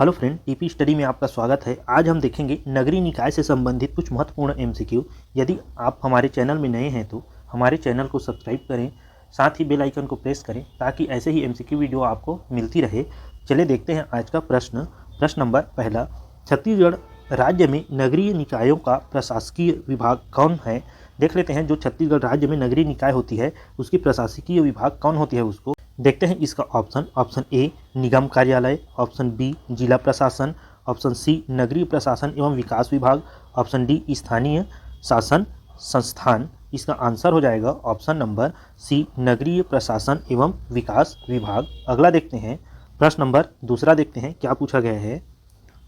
Hello friend, TP study में आपका स्वागत है। आज हम देखेंगे नगरीय निकाय से संबंधित कुछ महत्वपूर्ण एमसीक्यू। यदि आप हमारे चैनल में नए हैं तो हमारे चैनल को सब्सक्राइब करें, साथ ही बेल आइकन को प्रेस करें ताकि ऐसे ही एमसीक्यू वीडियो आपको मिलती रहे। चलिए देखते हैं आज का प्रश्न। प्रश्न नंबर पहला, छत्तीसगढ़ राज्य में नगरीय निकायों का प्रशासकीय विभाग कौन है? देख लेते हैं जो छत्तीसगढ़ राज्य में नगरीय निकाय होती है उसकी प्रशासकीय विभाग कौन होती है उसको देखते हैं। इसका ऑप्शन ए निगम कार्यालय, ऑप्शन बी जिला प्रशासन, ऑप्शन सी नगरीय प्रशासन एवं विकास विभाग, ऑप्शन डी स्थानीय शासन संस्थान। इसका आंसर हो जाएगा ऑप्शन नंबर सी नगरीय प्रशासन एवं विकास विभाग। अगला देखते हैं प्रश्न नंबर दूसरा, देखते हैं क्या पूछा गया है।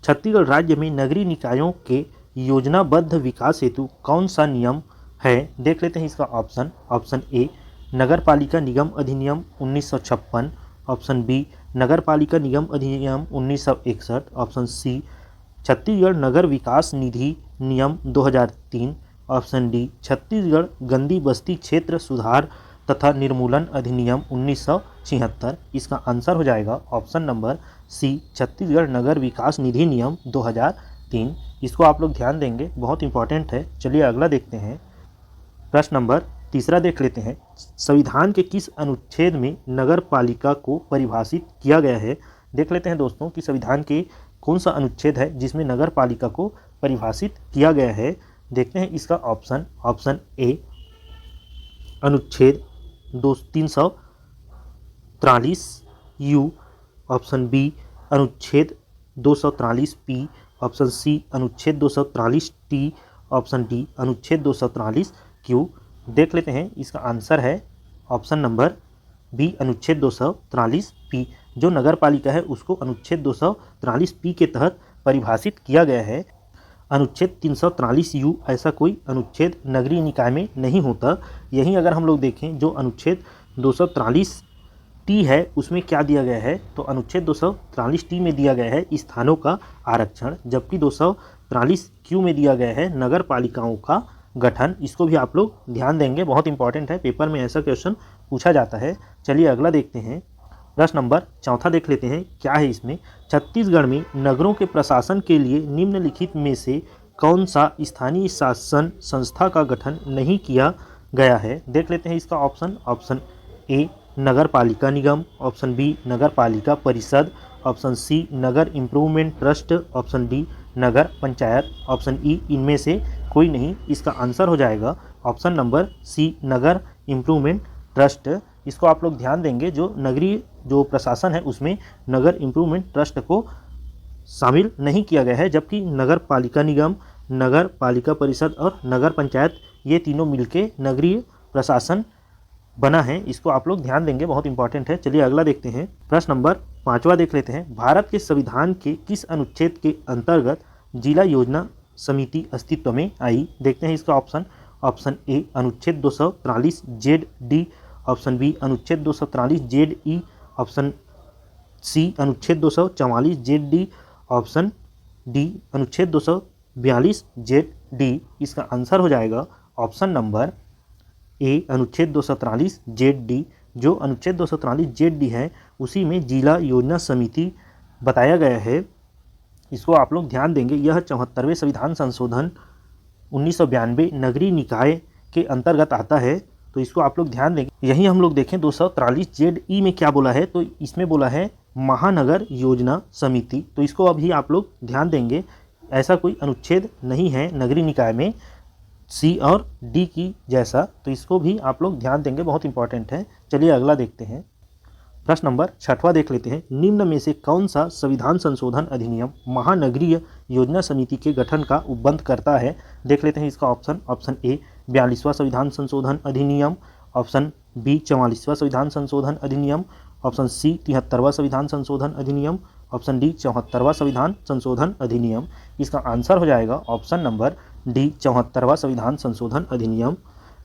छत्तीसगढ़ राज्य में नगरीय निकायों के योजनाबद्ध विकास हेतु कौन सा नियम है? देख लेते हैं इसका ऑप्शन ए नगरपालिका निगम अधिनियम 1956, ऑप्शन बी नगरपालिका निगम अधिनियम 1961, ऑप्शन सी छत्तीसगढ़ नगर विकास निधि नियम 2003, ऑप्शन डी छत्तीसगढ़ गंदी बस्ती क्षेत्र सुधार तथा निर्मूलन अधिनियम 1976। इसका आंसर हो जाएगा ऑप्शन नंबर सी छत्तीसगढ़ नगर विकास निधि नियम 2003। इसको आप लोग ध्यान देंगे, बहुत इंपॉर्टेंट है। चलिए अगला देखते हैं। प्रश्न नंबर तीसरा देख लेते हैं। संविधान के किस अनुच्छेद में नगर पालिका को परिभाषित किया गया है? देख लेते हैं दोस्तों कि संविधान के कौन सा अनुच्छेद है जिसमें नगर पालिका को परिभाषित किया गया है। देखते हैं इसका ऑप्शन ए अनुच्छेद 343 यू, ऑप्शन बी अनुच्छेद 243 पी, ऑप्शन सी अनुच्छेद 243 टी, ऑप्शन डी अनुच्छेद 243 क्यू। देख लेते हैं इसका आंसर है ऑप्शन नंबर बी अनुच्छेद 243 पी। जो नगर पालिका है उसको अनुच्छेद 243 पी के तहत परिभाषित किया गया है। अनुच्छेद 343 यू ऐसा कोई अनुच्छेद नगरीय निकाय में नहीं होता। यहीं अगर हम लोग देखें जो अनुच्छेद 243 टी है उसमें क्या दिया गया है, तो अनुच्छेद 243 टी में दिया गया है स्थानों का आरक्षण, जबकि 243 क्यू में दिया गया है नगर पालिकाओं का गठन। इसको भी आप लोग ध्यान देंगे, बहुत इंपॉर्टेंट है, पेपर में ऐसा क्वेश्चन पूछा जाता है। चलिए अगला देखते हैं। प्रश्न नंबर चौथा देख लेते हैं क्या है इसमें। छत्तीसगढ़ में नगरों के प्रशासन के लिए निम्नलिखित में से कौन सा स्थानीय शासन संस्था का गठन नहीं किया गया है? देख लेते हैं इसका ऑप्शन ए नगर पालिका निगम, ऑप्शन बी नगर पालिका परिषद, ऑप्शन सी नगर इम्प्रूवमेंट ट्रस्ट, ऑप्शन डी नगर पंचायत, ऑप्शन ई इनमें से कोई नहीं। इसका आंसर हो जाएगा ऑप्शन नंबर सी नगर इम्प्रूवमेंट ट्रस्ट। इसको आप लोग ध्यान देंगे, जो नगरीय जो प्रशासन है उसमें नगर इम्प्रूवमेंट ट्रस्ट को शामिल नहीं किया गया है, जबकि नगर पालिका निगम, नगर पालिका परिषद और नगर पंचायत ये तीनों मिलके नगरीय प्रशासन बना है। इसको आप लोग ध्यान देंगे, बहुत इंपॉर्टेंट है। चलिए अगला देखते हैं। प्रश्न नंबर पाँचवा देख लेते हैं। भारत के संविधान के किस अनुच्छेद के अंतर्गत जिला योजना समिति अस्तित्व में आई? देखते हैं इसका ऑप्शन ए अनुच्छेद 243 जेड डी, ऑप्शन बी अनुच्छेद 243 जेड ई, ऑप्शन सी अनुच्छेद 244 जेड डी, ऑप्शन डी अनुच्छेद 242 जेड डी। इसका आंसर हो जाएगा ऑप्शन नंबर ए अनुच्छेद 243 जेड डी। जो अनुच्छेद 243 जेड डी है उसी में जिला योजना समिति बताया गया है। इसको आप लोग ध्यान देंगे। यह 74वें संविधान संशोधन 1992 नगरीय निकाय के अंतर्गत आता है, तो इसको आप लोग ध्यान देंगे। यहीं हम लोग देखें 243 जेड ई में क्या बोला है, तो इसमें बोला है महानगर योजना समिति, तो इसको अभी आप लोग ध्यान देंगे। ऐसा कोई अनुच्छेद नहीं है नगरीय निकाय में सी और डी की जैसा, तो इसको भी आप लोग ध्यान देंगे, बहुत इंपॉर्टेंट है। चलिए अगला देखते हैं। प्रश्न नंबर छठवां देख लेते हैं। निम्न में से कौन सा संविधान संशोधन अधिनियम महानगरीय योजना समिति के गठन का उपबंध करता है? देख लेते हैं इसका ऑप्शन ए 42वां संविधान संशोधन अधिनियम, ऑप्शन बी 44वां संविधान संशोधन अधिनियम, ऑप्शन सी 73वां संविधान संशोधन अधिनियम, ऑप्शन डी 74वां संविधान संशोधन अधिनियम। इसका आंसर हो जाएगा ऑप्शन नंबर डी 74वां संविधान संशोधन अधिनियम।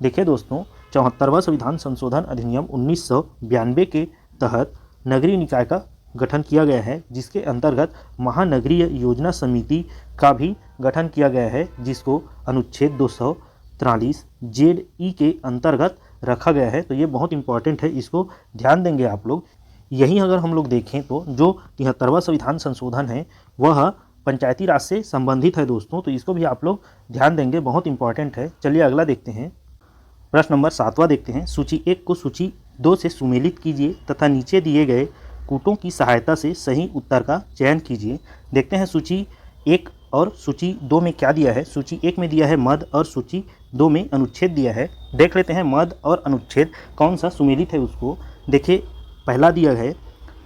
देखिए दोस्तों, 74वां संविधान संशोधन अधिनियम 1992 के तहत नगरीय निकाय का गठन किया गया है, जिसके अंतर्गत महानगरीय योजना समिति का भी गठन किया गया है, जिसको अनुच्छेद 243 जेड ई के अंतर्गत रखा गया है। तो ये बहुत इंपॉर्टेंट है, इसको ध्यान देंगे आप लोग। यहीं अगर हम लोग देखें तो जो 73वां संविधान संशोधन है वह पंचायती राज से संबंधित है दोस्तों, तो इसको भी आप लोग ध्यान देंगे, बहुत इंपॉर्टेंट है। चलिए अगला देखते हैं। प्रश्न नंबर 7वां देखते हैं। सूची 1 को सूची 2 से सुमेलित कीजिए तथा नीचे दिए गए कूटों की सहायता से सही उत्तर का चयन कीजिए। देखते हैं सूची 1 और सूची 2 में क्या दिया है। सूची 1 में दिया है मद और सूची 2 में अनुच्छेद दिया है। देख लेते हैं मद और अनुच्छेद कौन सा सुमेलित है उसको। देखिए पहला दिया है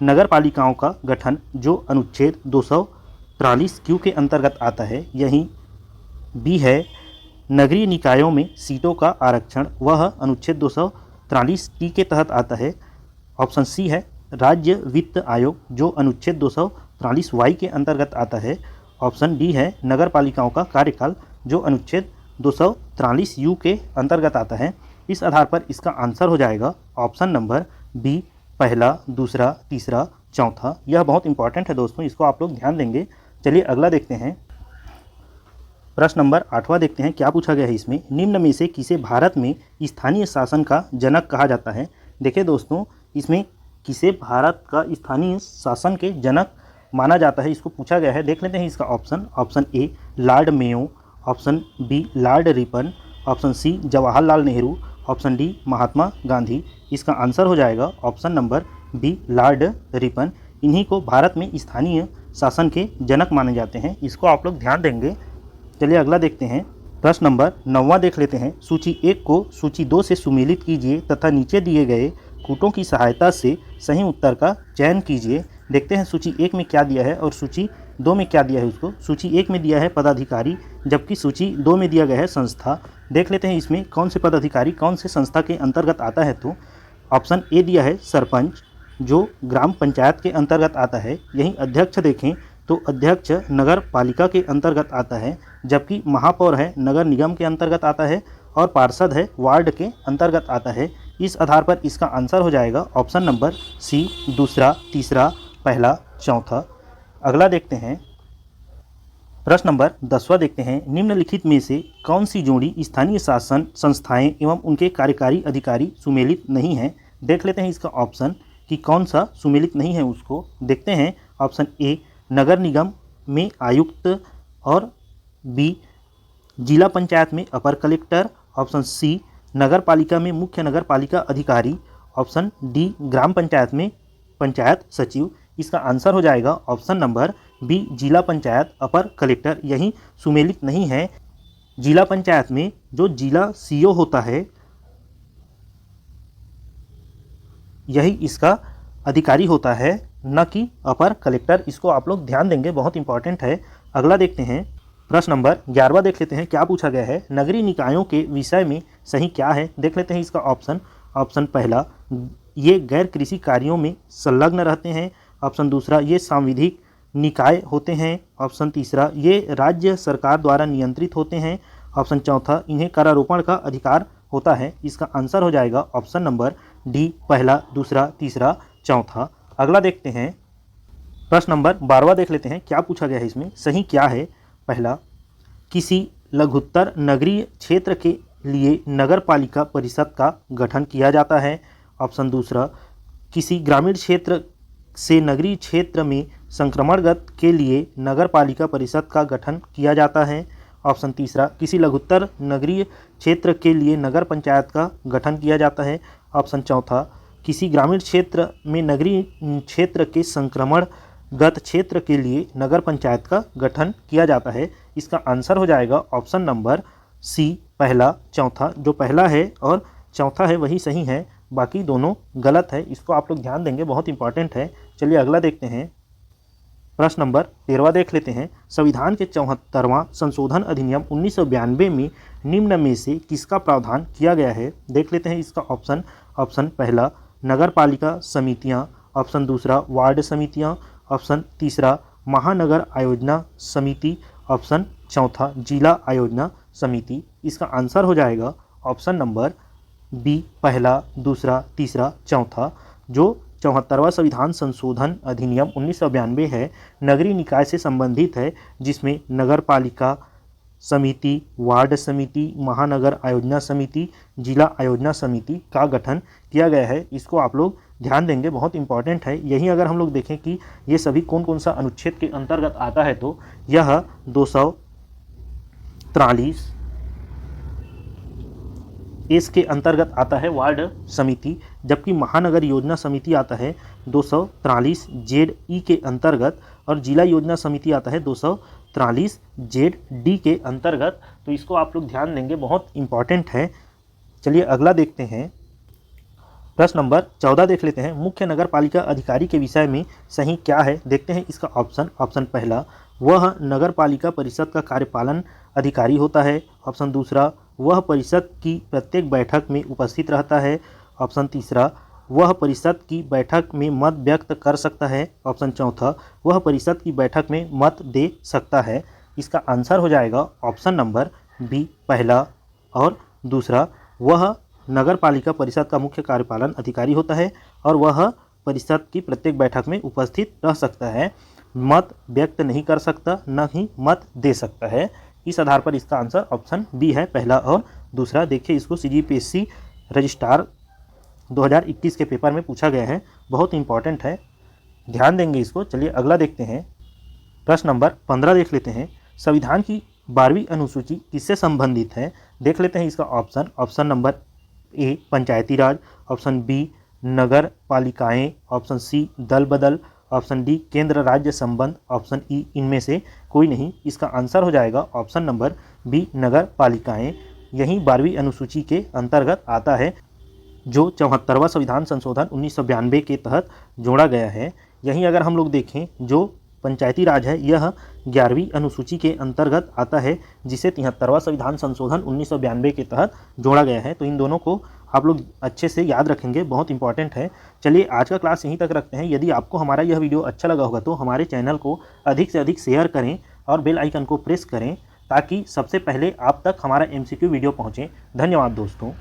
नगर पालिकाओं का गठन, जो अनुच्छेद 243 क्यू के अंतर्गत आता है। यहीं बी है नगरीय निकायों में सीटों का आरक्षण, वह अनुच्छेद 243 टी के तहत आता है। ऑप्शन सी है राज्य वित्त आयोग, जो अनुच्छेद 243 वाई के अंतर्गत आता है। ऑप्शन डी है नगर पालिकाओं का कार्यकाल, जो अनुच्छेद 243 यू के अंतर्गत आता है। इस आधार पर इसका आंसर हो जाएगा ऑप्शन नंबर बी, पहला, दूसरा, तीसरा, चौथा। यह बहुत इंपॉर्टेंट है दोस्तों, इसको आप लोग ध्यान देंगे। चलिए अगला देखते हैं। प्रश्न नंबर 8वां देखते हैं क्या पूछा गया है इसमें। निम्न में से किसे भारत में स्थानीय शासन का जनक कहा जाता है। देखिए दोस्तों, इसमें किसे भारत का स्थानीय शासन के जनक माना जाता है, इसको पूछा गया है। देख लेते हैं इसका option. Option A Lord Mayo, option B Lord Ripon, option C Jawaharlal Nehru, option D Mahatma Gandhi. इसका आंसर हो जाएगा option number B Lord Ripon. इन्हीं को भारत में स्थानीय शासन के जनक माने जाते हैं, इसको आप लोग ध्यान देंगे। चलिए अगला देखते हैं। प्रश्न नंबर 9वां देख लेते हैं। सूची 1 को सूची 2 से सुमेलित कीजिए तथा नीचे दिए गए कूटों की सहायता से सही उत्तर का चयन कीजिए। देखते हैं सूची 1 में क्या दिया है और सूची 2 में क्या दिया है उसको। सूची 1 में दिया है पदाधिकारी, जबकि सूची 2 में दिया गया है संस्था। देख लेते हैं इसमें कौन से पदाधिकारी कौन से संस्था के अंतर्गत आता है। तो ऑप्शन ए दिया है सरपंच, जो ग्राम पंचायत के अंतर्गत आता है। यहीं अध्यक्ष देखें तो अध्यक्ष नगर पालिका के अंतर्गत आता है, जबकि महापौर है नगर निगम के अंतर्गत आता है और पार्षद है वार्ड के अंतर्गत आता है। इस आधार पर इसका आंसर हो जाएगा ऑप्शन नंबर सी, दूसरा, तीसरा, पहला, चौथा। अगला देखते हैं। प्रश्न नंबर 10वां देखते हैं। निम्नलिखित में से कौन सी जोड़ी स्थानीय शासन संस्थाएं एवं उनके कार्यकारी अधिकारी सुमेलित नहीं हैं। देख लेते हैं इसका ऑप्शन कि कौन सा सुमेलित नहीं है उसको। देखते हैं ऑप्शन ए नगर निगम में आयुक्त और बी जिला पंचायत में अपर कलेक्टर, ऑप्शन सी नगर पालिका में मुख्य नगर पालिका अधिकारी, ऑप्शन डी ग्राम पंचायत में पंचायत सचिव। इसका आंसर हो जाएगा ऑप्शन नंबर बी जिला पंचायत अपर कलेक्टर। यही सुमेलित नहीं है। जिला पंचायत में जो जिला सीओ होता है यही इसका अधिकारी होता है, न कि अपर कलेक्टर। इसको आप लोग ध्यान देंगे, बहुत इंपॉर्टेंट है। अगला देखते हैं। प्रश्न नंबर 11वां देख लेते हैं क्या पूछा गया है। नगरीय निकायों के विषय में सही क्या है। देख लेते हैं इसका ऑप्शन। ऑप्शन पहला ये गैर कृषि कार्यों में संलग्न रहते हैं। ऑप्शन दूसरा ये सांविधिक निकाय होते हैं। ऑप्शन तीसरा ये राज्य सरकार द्वारा नियंत्रित होते हैं। ऑप्शन चौथा इन्हें करारोपण का अधिकार होता है। इसका आंसर हो जाएगा ऑप्शन नंबर डी, पहला, दूसरा, तीसरा, चौथा। अगला देखते हैं। प्रश्न नंबर 12वां देख लेते हैं क्या पूछा गया है इसमें। सही क्या है। पहला किसी लघुत्तर नगरीय क्षेत्र के लिए नगर पालिका परिषद का गठन किया जाता है। ऑप्शन दूसरा किसी ग्रामीण क्षेत्र से नगरीय क्षेत्र में संक्रमणगत के लिए नगर पालिका परिषद का गठन किया जाता है। ऑप्शन तीसरा किसी लघुत्तर नगरीय क्षेत्र के लिए नगर पंचायत का गठन किया जाता है। ऑप्शन चौथा किसी ग्रामीण क्षेत्र में नगरीय क्षेत्र के संक्रमणगत क्षेत्र के लिए नगर पंचायत का गठन किया जाता है। इसका आंसर हो जाएगा ऑप्शन नंबर सी, पहला, चौथा। जो पहला है और चौथा है वही सही है, बाकी दोनों गलत है। इसको आप लोग ध्यान देंगे, बहुत इंपॉर्टेंट है। चलिए अगला देखते हैं। प्रश्न नंबर 13वां देख लेते हैं। संविधान के 74वां संशोधन अधिनियम 1992 में निम्न में से किसका प्रावधान किया गया है। देख लेते हैं इसका ऑप्शन। ऑप्शन पहला नगर पालिका समितियां, ऑप्शन दूसरा वार्ड समितियां, ऑप्शन तीसरा महानगर आयोजना समिति, ऑप्शन चौथा जिला आयोजना समिति। इसका आंसर हो जाएगा ऑप्शन नंबर बी, पहला, दूसरा, तीसरा, चौथा। जो 74वां संविधान संशोधन अधिनियम 1992 है नगरीय निकाय से संबंधित है, जिसमें नगर पालिका समिति, वार्ड समिति, महानगर आयोजना समिति, जिला आयोजना समिति का गठन किया गया है। इसको आप लोग ध्यान देंगे, बहुत इंपॉर्टेंट है। यही अगर हम लोग देखें कि ये सभी कौन कौन सा अनुच्छेद के अंतर्गत आता है, तो यह 243 इसके अंतर्गत आता है वार्ड समिति, जबकि महानगर योजना समिति आता है 243 जेड ई के अंतर्गत, और जिला योजना समिति आता है 243 जेड डी के अंतर्गत। तो इसको आप लोग ध्यान देंगे, बहुत इंपॉर्टेंट है। चलिए अगला देखते हैं, प्रश्न नंबर 14 देख लेते हैं। मुख्य नगर पालिका अधिकारी के विषय में सही क्या है, देखते हैं इसका ऑप्शन। ऑप्शन पहला, वह नगर पालिका परिषद का कार्यपालन अधिकारी होता है। ऑप्शन दूसरा, वह परिषद की प्रत्येक बैठक में उपस्थित रहता है। ऑप्शन तीसरा, वह परिषद की बैठक में मत व्यक्त कर सकता है। ऑप्शन चौथा, वह परिषद की बैठक में मत दे सकता है। इसका आंसर हो जाएगा ऑप्शन नंबर बी, पहला और दूसरा। वह नगर पालिका परिषद का मुख्य कार्यपालन अधिकारी होता है और वह परिषद की प्रत्येक बैठक में उपस्थित रह सकता है, मत व्यक्त नहीं कर सकता, न ही मत दे सकता है। इस आधार पर इसका आंसर ऑप्शन बी है, पहला और दूसरा। देखिए इसको CGPSC रजिस्ट्रार 2021 के पेपर में पूछा गया है, बहुत इंपॉर्टेंट है, ध्यान देंगे इसको। चलिए अगला देखते हैं, प्रश्न नंबर 15 देख लेते हैं। संविधान की 12वीं अनुसूची किससे संबंधित है, देख लेते हैं इसका option. Option number A, Panchayati Raj. Option B, नगर पालिकाएँ। ऑप्शन सी, दल बदल। ऑप्शन डी, केंद्र राज्य संबंध। ऑप्शन ई, इनमें से कोई नहीं। इसका आंसर हो जाएगा ऑप्शन नंबर बी, नगर पालिकाएँ। यही 12वीं अनुसूची के अंतर्गत आता है, जो 74वां संविधान संशोधन 1992 के तहत जोड़ा गया है। यहीं अगर हम लोग देखें, जो पंचायती राज है यह 11वीं अनुसूची के अंतर्गत आता है, जिसे 73वां संविधान संशोधन 1992 के तहत जोड़ा गया है। तो इन दोनों को आप लोग अच्छे से याद रखेंगे, बहुत इंपॉर्टेंट है। चलिए आज का क्लास यहीं तक रखते हैं। यदि आपको हमारा यह वीडियो अच्छा लगा होगा तो हमारे चैनल को अधिक से अधिक शेयर करें और बेल आइकन को प्रेस करें, ताकि सबसे पहले आप तक हमारा MCQ वीडियो पहुँचे। धन्यवाद दोस्तों।